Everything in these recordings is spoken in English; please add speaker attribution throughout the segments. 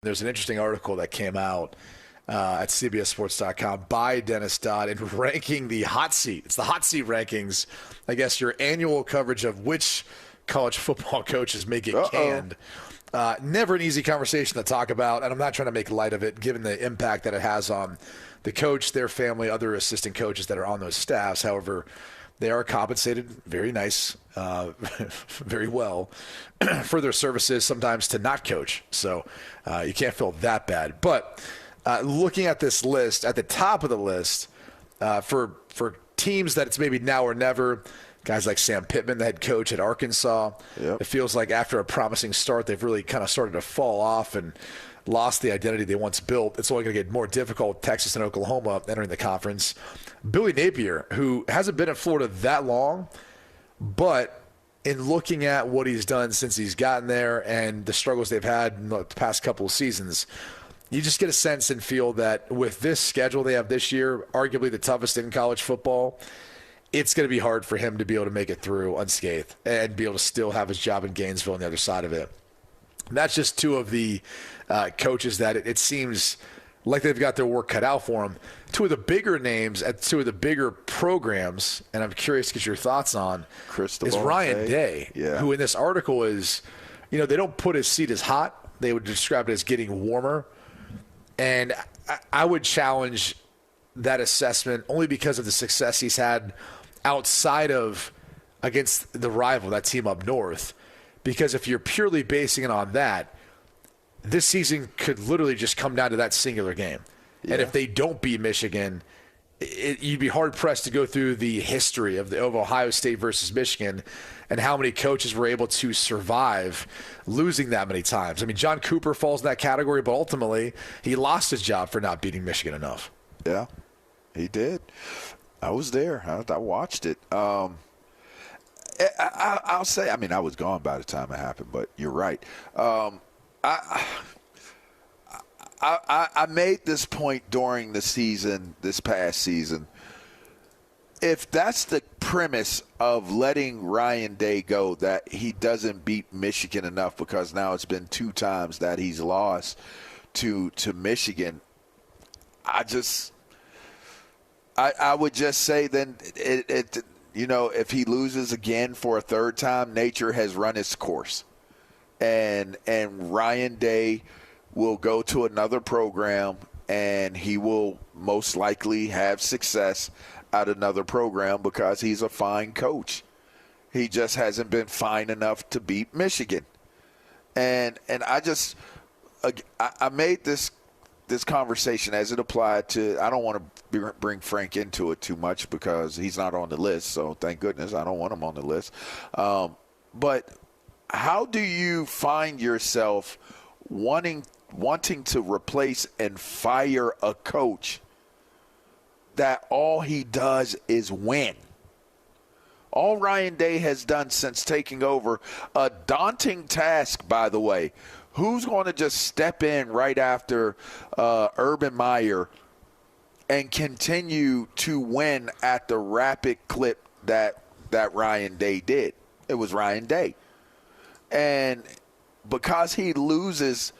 Speaker 1: There's an interesting article that came out at CBSSports.com by Dennis Dodd in ranking the hot seat. It's the hot seat rankings. I guess your annual coverage of which college football coaches make it canned. Never an easy conversation to talk about, and I'm not trying to make light of it, given the impact that it has on the coach, their family, other assistant coaches that are on those staffs. However, they are compensated very nice, very well for their services, sometimes to not coach. So you can't feel that bad. But looking at this list, at the top of the list, for teams that it's maybe now or never, guys like Sam Pittman, the head coach at Arkansas, It feels like after a promising start, they've really kind of started to fall off and lost the identity they once built. It's only going to get more difficult, Texas and Oklahoma entering the conference. Billy Napier, who hasn't been in Florida that long, but in looking at what he's done since he's gotten there and the struggles they've had in the past couple of seasons, you just get a sense and feel that with this schedule they have this year, arguably the toughest in college football, it's going to be hard for him to be able to make it through unscathed and be able to still have his job in Gainesville on the other side of it. And that's just two of the coaches that it seems like they've got their work cut out for them. Two of the bigger names at two of the bigger programs, and I'm curious to get your thoughts on,
Speaker 2: Cristobal,
Speaker 1: is Ryan Day, who in this article is, they don't put his seat as hot. They would describe it as getting warmer. And I would challenge that assessment only because of the success he's had outside of against the rival, that team up north. Because if you're purely basing it on that, this season could literally just come down to that singular game. Yeah. And if they don't beat Michigan, you'd be hard-pressed to go through the history of Ohio State versus Michigan and how many coaches were able to survive losing that many times. I mean, John Cooper falls in that category, but ultimately he lost his job for not beating Michigan enough.
Speaker 2: Yeah, he did. I was there. I watched it. I'll say, I was gone by the time it happened, but you're right. I made this point during the season, this past season. If that's the premise of letting Ryan Day go, that he doesn't beat Michigan enough because now it's been 2 times that he's lost to Michigan, I would just say then if he loses again for a 3rd time, nature has run its course. And Ryan Day will go to another program, and he will most likely have success at another program because he's a fine coach. He just hasn't been fine enough to beat Michigan. And I made this conversation as it applied to – I don't want to bring Frank into it too much because he's not on the list, so thank goodness I don't want him on the list. But how do you find yourself wanting to replace and fire a coach that all he does is win? All Ryan Day has done since taking over, a daunting task, by the way. Who's going to just step in right after Urban Meyer and continue to win at the rapid clip that Ryan Day did? It was Ryan Day. And because he loses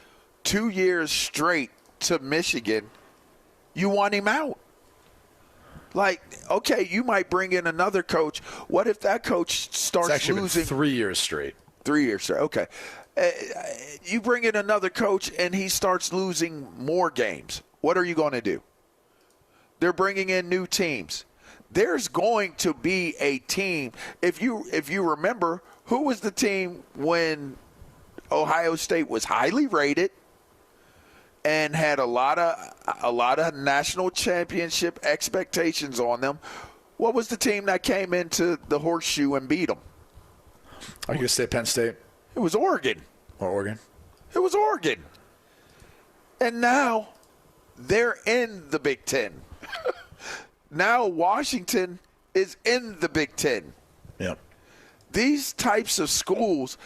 Speaker 2: 2 years straight to Michigan, you want him out. Like, okay, you might bring in another coach. What if that coach starts
Speaker 1: it's actually
Speaker 2: losing?
Speaker 1: Been 3 years straight.
Speaker 2: 3 years straight, okay. You bring in another coach and he starts losing more games. What are you going to do? They're bringing in new teams. There's going to be a team. If you remember, who was the team when Ohio State was highly rated and had a lot of national championship expectations on them? What was the team that came into the horseshoe and beat them?
Speaker 1: Are you going to say Penn State?
Speaker 2: It was Oregon.
Speaker 1: Or Oregon?
Speaker 2: It was Oregon. And now they're in the Big Ten. Now Washington is in the Big Ten.
Speaker 1: Yep.
Speaker 2: These types of schools,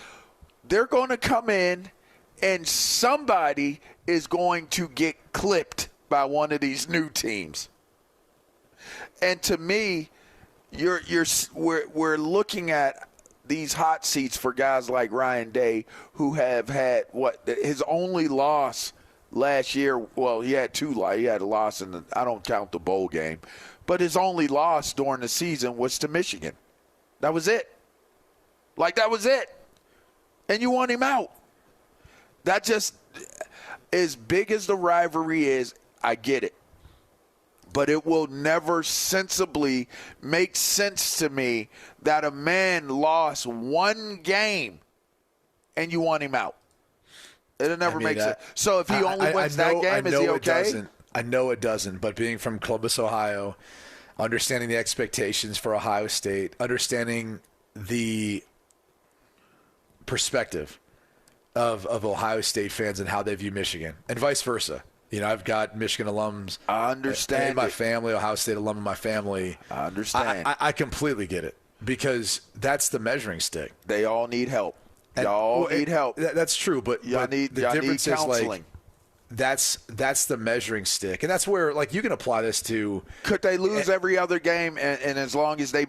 Speaker 2: they're going to come in and somebody is going to get clipped by one of these new teams. And to me, we're looking at these hot seats for guys like Ryan Day, who have had his only loss last year, well, he had he had a loss I don't count the bowl game, but his only loss during the season was to Michigan. That was it. That was it. And you want him out. That just, as big as the rivalry is, I get it. But it will never sensibly make sense to me that a man lost one game and you want him out. It'll never make sense. So if he only wins that game, is he okay?
Speaker 1: I know it doesn't. But being from Columbus, Ohio, understanding the expectations for Ohio State, understanding the perspective of Ohio State fans and how they view Michigan, and vice versa. I've got Michigan alums in my family, Ohio State alum in my family.
Speaker 2: I understand.
Speaker 1: I completely get it because that's the measuring stick.
Speaker 2: They all need help. Y'all need help.
Speaker 1: That's true, but the difference is
Speaker 2: counseling.
Speaker 1: That's the measuring stick, and that's where you can apply this to.
Speaker 2: Could they lose every other game, and as long as he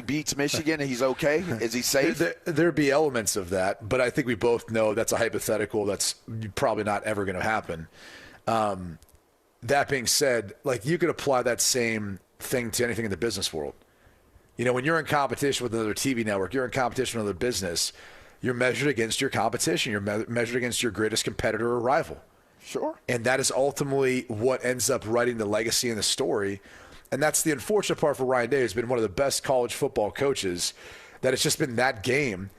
Speaker 2: beats Michigan, he's okay? Is he safe?
Speaker 1: There'd be elements of that, but I think we both know that's a hypothetical. That's probably not ever going to happen. That being said, you could apply that same thing to anything in the business world. When you're in competition with another TV network, you're in competition with another business. You're measured against your competition. You're measured against your greatest competitor or rival.
Speaker 2: Sure.
Speaker 1: And that is ultimately what ends up writing the legacy and the story. And that's the unfortunate part for Ryan Day, who's been one of the best college football coaches, that it's just been that game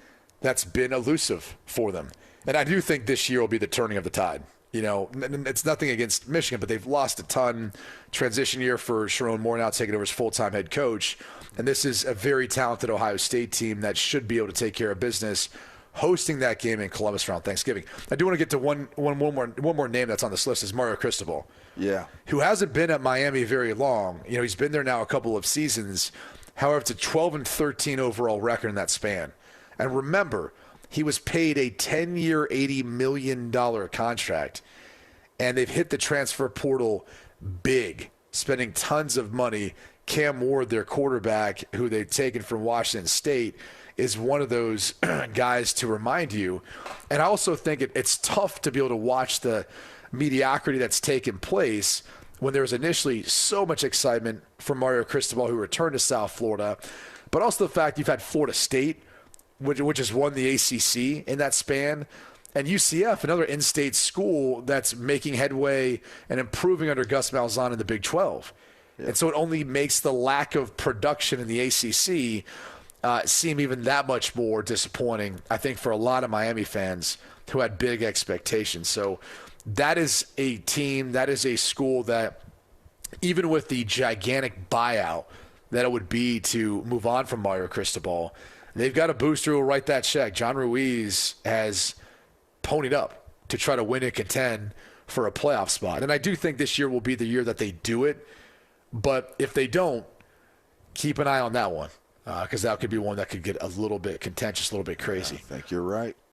Speaker 1: that's been elusive for them. And I do think this year will be the turning of the tide. It's nothing against Michigan, but they've lost a ton. Transition year for Sharon Moore now taking over as full-time head coach. And this is a very talented Ohio State team that should be able to take care of business, hosting that game in Columbus around Thanksgiving. I do want to get to one more name that's on this list is Mario Cristobal.
Speaker 2: Yeah.
Speaker 1: Who hasn't been at Miami very long. He's been there now a couple of seasons. However, it's a 12-13 overall record in that span. And remember, he was paid a 10-year, $80 million contract. And they've hit the transfer portal big, spending tons of money. Cam Ward, their quarterback, who they've taken from Washington State, is one of those guys to remind you. And I also think it's tough to be able to watch the mediocrity that's taken place when there was initially so much excitement for Mario Cristobal, who returned to South Florida, but also the fact you've had Florida State, which has won the ACC in that span, and UCF, another in-state school that's making headway and improving under Gus Malzahn in the Big 12. Yeah. And so it only makes the lack of production in the ACC seem even that much more disappointing, I think, for a lot of Miami fans who had big expectations. So that is a team, that is a school that, even with the gigantic buyout that it would be to move on from Mario Cristobal, they've got a booster who will write that check. John Ruiz has ponied up to try to win and contend for a playoff spot. And I do think this year will be the year that they do it. But if they don't, keep an eye on that one. Because that could be one that could get a little bit contentious, a little bit crazy.
Speaker 2: I think you're right.